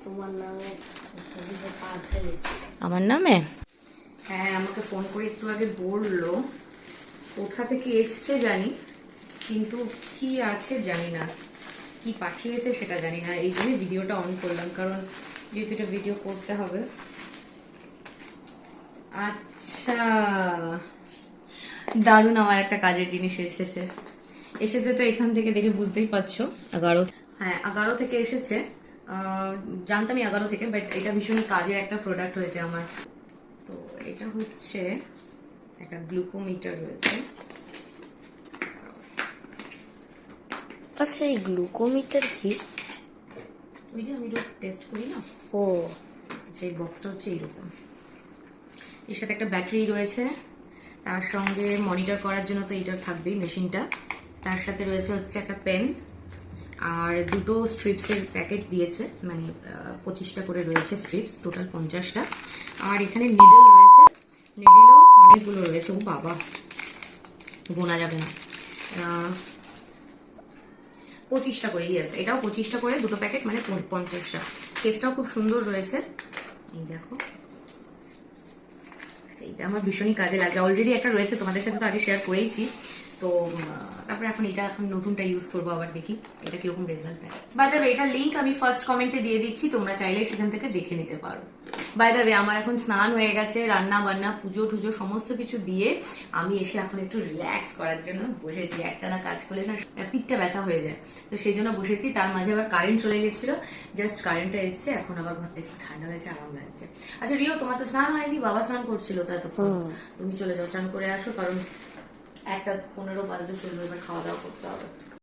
তোমার নামে পা ফেলেছি। আমার নামে? হ্যাঁ, আমাকে ফোন করে একটু আগে বললো। কোথা থেকে এসছে জানি, কিন্তু কি আছে জানি না, কি পাঠিয়েছে সেটা জানি না। এই জন্য ভিডিওটা অন করলাম, কারণ যেহেতু এটা ভিডিও করতে হবে। আচ্ছা, দারুণ, আমার একটা কাজের জিনিস এসেছে। এসেছে তো এখান থেকে দেখে বুঝতেই পারছো, 11। হ্যাঁ, 11 থেকে এসেছে। জানতামই 11 থেকে, বাট এটা ভীষণই কাজের একটা প্রোডাক্ট হয়েছে আমার। তো এটা হচ্ছে একটা গ্লুকোমিটার রয়েছে। আচ্ছা, এই গ্লুকোমিটার কি? ওই যে আমি রোজ টেস্ট করি না, ও সেই বক্সটা হচ্ছে এইরকম। এর সাথে একটা ব্যাটারি রয়েছে, তার সঙ্গে মনিটর করার জন্য তো এটা থাকবেই মেশিনটা। তার সাথে রয়েছে হচ্ছে একটা পেন, আর দুটো স্ট্রিপসের প্যাকেট দিয়েছে, মানে 25টা করে রয়েছে স্ট্রিপস, টোটাল 50টা। আর এখানে নিডল রয়েছে, নিডলও অনেকগুলো রয়েছে। ও বাবা, গোনা যাবে না। 25টা করে, ইয়েস, এটাও 25টা করে, দুটো প্যাকেট মানে 50টা। কেসটাও খুব সুন্দর রয়েছে, এই দেখো। এইটা আমার ভীষণই কাজে লাগে, অলরেডি একটা রয়েছে, তোমাদের সাথে তো আগে শেয়ার করেইছি। তো তারপরে এখন এটা, এখন নতুনটা ইউজ করবো, আবার দেখি এটা কিরকম রেজাল্ট দেয়। বাই দ্য ওয়ে, এটা লিঙ্ক আমি ফার্স্ট কমেন্টে দিয়ে দিচ্ছি, তোমরা চাইলে সেখান থেকে দেখে নিতে পারো। বাই দ্য ওয়ে, আমার এখন স্নান হয়ে গেছে, রান্না বান্না, পুজো টুজো সমস্ত কিছু দিয়ে আমি এসে এখন একটু রিল্যাক্স করার জন্য বসেছি। একটানা কাজ করলে না পিঠটা ব্যথা হয়ে যায়, তো সেই জন্য বসেছি। তার মাঝে আবার কারেন্ট চলে গেছিল, জাস্ট কারেন্টটা এসছে, এখন আবার ঘরটা একটু ঠান্ডা হয়েছে, আরাম লাগছে। আচ্ছা রিও, তোমার তো স্নান হয়নি, বাবা স্নান করছিল তো এতক্ষণ। তুমি চলে যাও, চান করে আসো, কারণ 1:15 বাজতে চলবে, এবার খাওয়া দাওয়া করতে হবে।